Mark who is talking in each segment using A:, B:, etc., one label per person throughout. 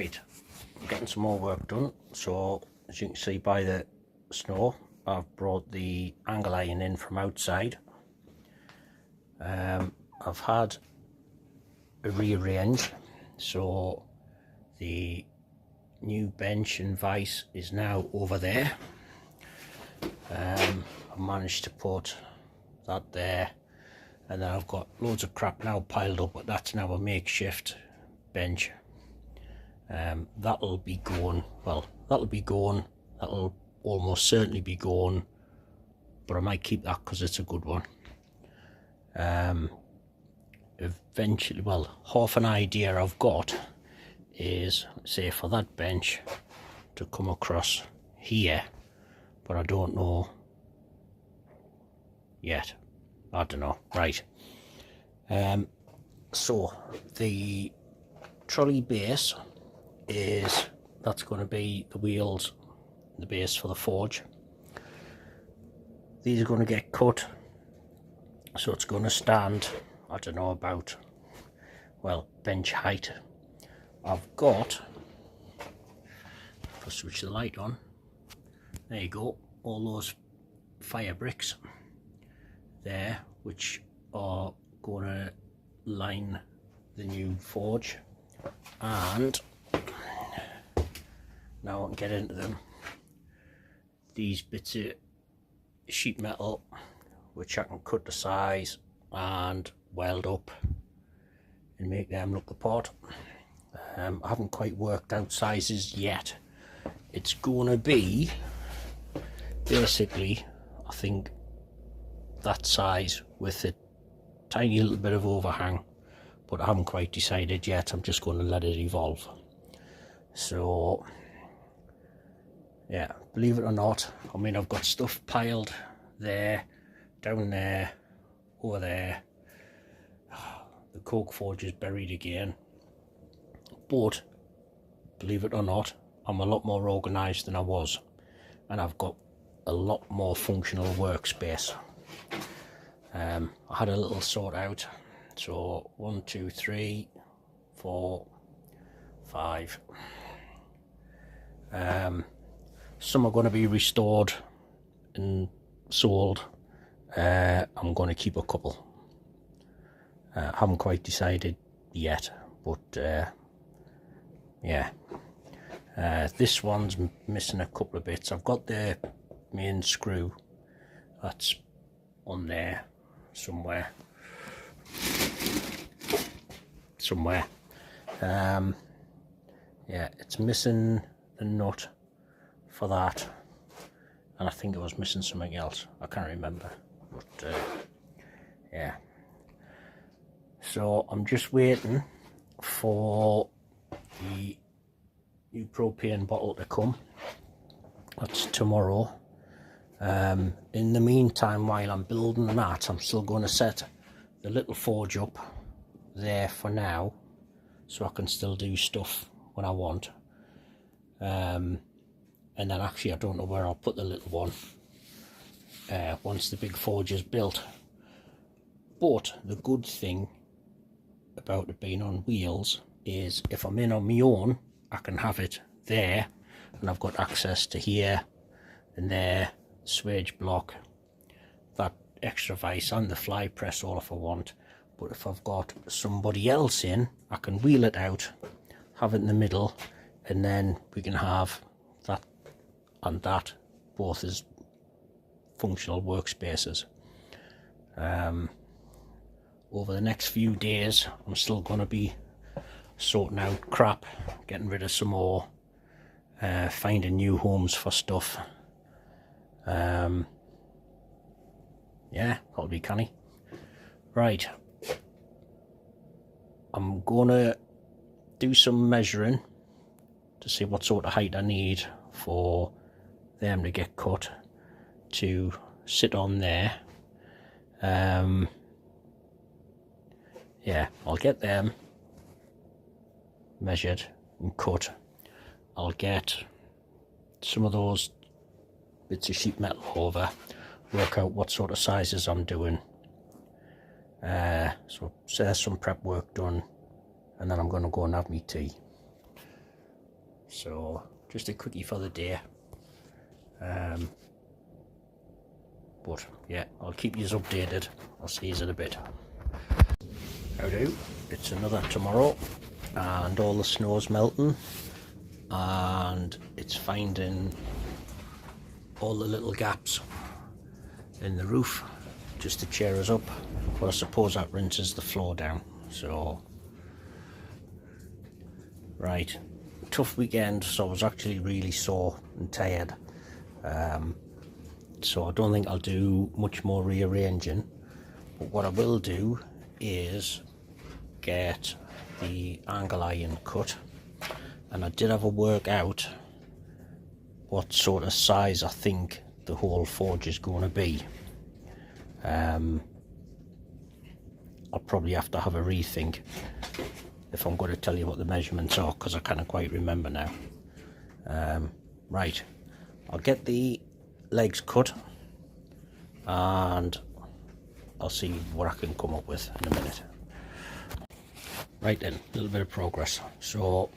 A: Right, I'm getting some more work done. So as you can see by the snow, I've brought the angle iron in from outside. I've had a rearrange, so the new bench and vise is now over there. I've managed to put that there, and then I've got loads of crap now piled up, but that's now a makeshift bench. That'll be going, that'll almost certainly be going, but I might keep that because it's a good one. Eventually, well, half an idea I've got is, say, for that bench to come across here, but I don't know yet. I don't know. Right. So the trolley base that's going to be the wheels, the base for the forge. These are going to get cut, so it's going to stand, I don't know, about, well, bench height. I've got, if I switch the light on, there you go, all those fire bricks there, which are going to line the new forge. And now I can get into them. These bits of sheet metal, which I can cut to size and weld up and make them look the part. I haven't quite worked out sizes yet. It's going to be basically, I think, that size with a tiny little bit of overhang, but I haven't quite decided yet. I'm just going to let it evolve. So yeah, believe it or not, I mean, I've got stuff piled there, down there, over there. The coke forge is buried again, but believe it or not, I'm a lot more organised than I was, and I've got a lot more functional workspace. I had a little sort out, so 1, 2, 3, 4, 5. Some are going to be restored and sold. I'm going to keep a couple. I haven't quite decided yet, but yeah. This one's missing a couple of bits. I've got the main screw that's on there somewhere. Yeah, it's missing the nut for that, and I think it was missing something else. I can't remember, but yeah. So I'm just waiting for the new propane bottle to come. That's tomorrow. In the meantime, while I'm building that, I'm still going to set the little forge up there for now, so I can still do stuff when I want. And then actually I don't know where I'll put the little one once the big forge is built. But the good thing about it being on wheels is if I'm in on my own, I can have it there, and I've got access to here and there, swage block, that extra vise and the fly press all if I want. But if I've got somebody else in, I can wheel it out, have it in the middle, and then we can have that and that both as functional workspaces. Over the next few days, I'm still going to be sorting out crap, getting rid of some more, finding new homes for stuff. Yeah, that'll be canny. Right, I'm gonna do some measuring to see what sort of height I need for them to get cut to sit on there. Yeah, I'll get them measured and cut. I'll get some of those bits of sheet metal over, work out what sort of sizes I'm doing. So there's some prep work done, and then I'm going to go and have me tea. So just a quickie for the day. But yeah, I'll keep you updated. I'll see you in a bit. How do? It's another tomorrow, and all the snow's melting, and it's finding all the little gaps in the roof just to cheer us up. But I suppose that rinses the floor down. So right, tough weekend, so I was actually really sore and tired. So I don't think I'll do much more rearranging, but what I will do is get the angle iron cut, and I did have a work out what sort of size I think the whole forge is going to be. I'll probably have to have a rethink if I'm going to tell you what the measurements are, because I can't quite remember now. Right, I'll get the legs cut and I'll see what I can come up with in a minute. Right then, a little bit of progress. So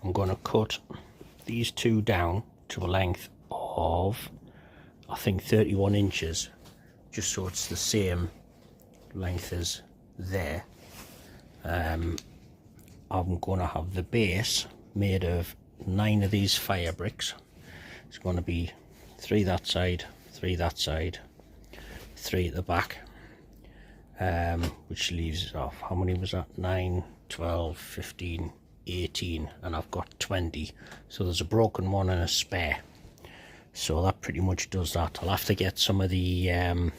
A: I'm going to cut these two down to a length of, I think, 31 inches, just so it's the same length as there. I'm going to have the base made of 9 of these fire bricks. It's going to be 3 that side, 3 that side, 3 at the back, which leaves off, how many was that? 9, 12, 15, 18, and I've got 20. So there's a broken one and a spare. So that pretty much does that. I'll have to get some of the,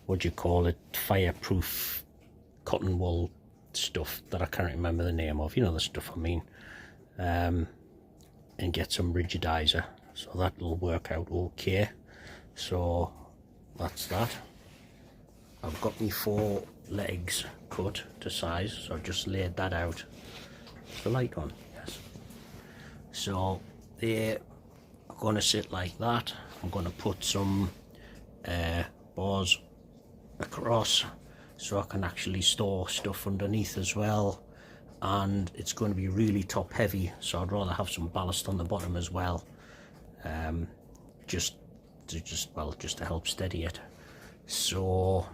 A: what do you call it, fireproof cotton wool stuff that I can't remember the name of, you know the stuff I mean, and get some rigidizer, so that'll work out okay. So that's that. I've got me 4 legs cut to size, so I've just laid that out. Is the light on? Yes. So they're going to sit like that. I'm going to put some bars across so I can actually store stuff underneath as well, and it's going to be really top heavy, so I'd rather have some ballast on the bottom as well, just to help steady it. So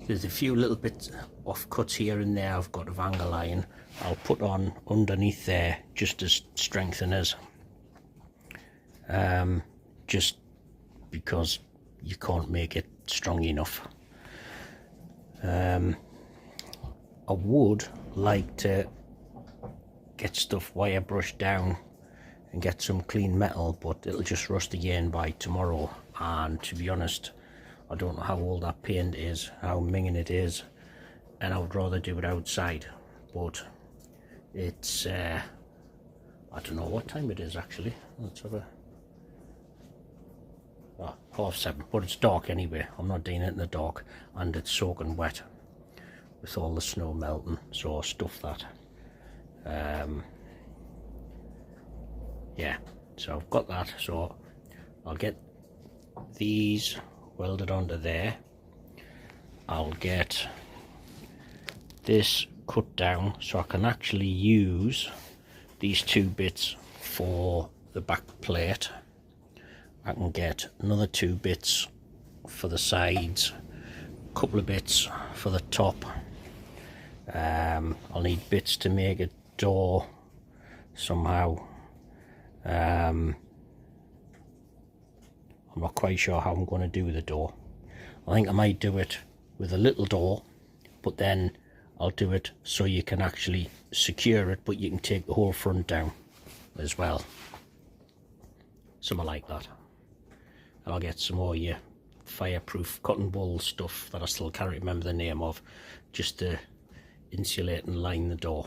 A: there's a few little bits off cuts here and there I've got of angle iron I'll put on underneath there just as strengtheners, just because you can't make it strong enough. I would like to get stuff wire brushed down and get some clean metal, but it'll just rust again by tomorrow, and to be honest, I don't know how old that paint is, how minging it is, and I would rather do it outside. But it's I don't know what time it is actually. Let's have a 7:30, but it's dark anyway. I'm not doing it in the dark, and it's soaking wet with all the snow melting, so I'll stuff that. Yeah, so I've got that, so I'll get these welded onto there. I'll get this cut down so I can actually use these 2 bits for the back plate. I can get another 2 bits for the sides, a couple of bits for the top. I'll need bits to make a door somehow. I'm not quite sure how I'm going to do the door. I think I might do it with a little door, but then I'll do it so you can actually secure it, but you can take the whole front down as well. Something like that. And I'll get some more fireproof cotton wool stuff that I still can't remember the name of, just to insulate and line the door.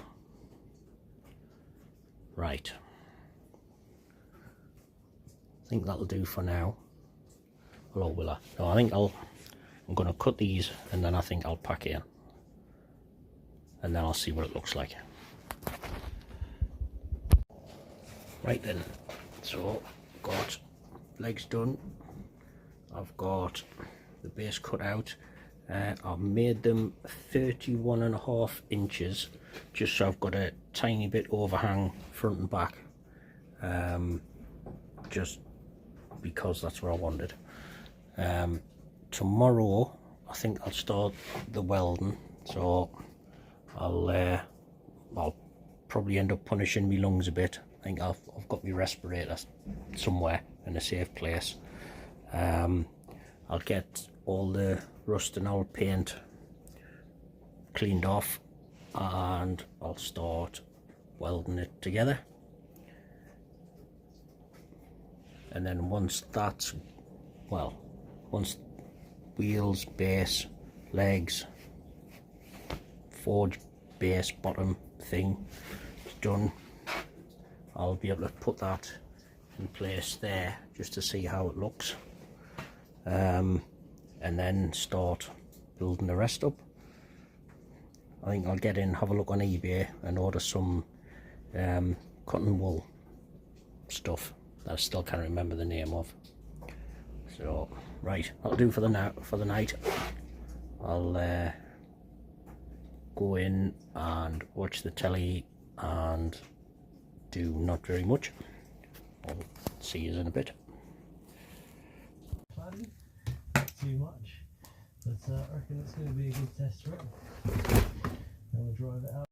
A: Right. I think that'll do for now. Well, or will I? No, I think I'm going to cut these, and then I think I'll pack it in, and then I'll see what it looks like. Right then, so got legs done. I've got the base cut out. I've made them 31.5 inches, just so I've got a tiny bit overhang front and back, just because that's what I wanted. Tomorrow I think I'll start the welding, so I'll probably end up punishing my lungs a bit. I think I've got my respirator somewhere in a safe place. I'll get all the rust and old paint cleaned off, and I'll start welding it together. And then once that's, well, once wheels, base, legs, forge, base, bottom thing is done, I'll be able to put that in place there just to see how it looks, and then start building the rest up. I think I'll get in, have a look on eBay and order some cotton wool stuff that I still can't remember the name of. So right, I'll do for the night. I'll go in and watch the telly and do not very much. I'll see you in a bit.
B: Not too much, but I reckon it's going to be a good test for it. And we'll drive it out.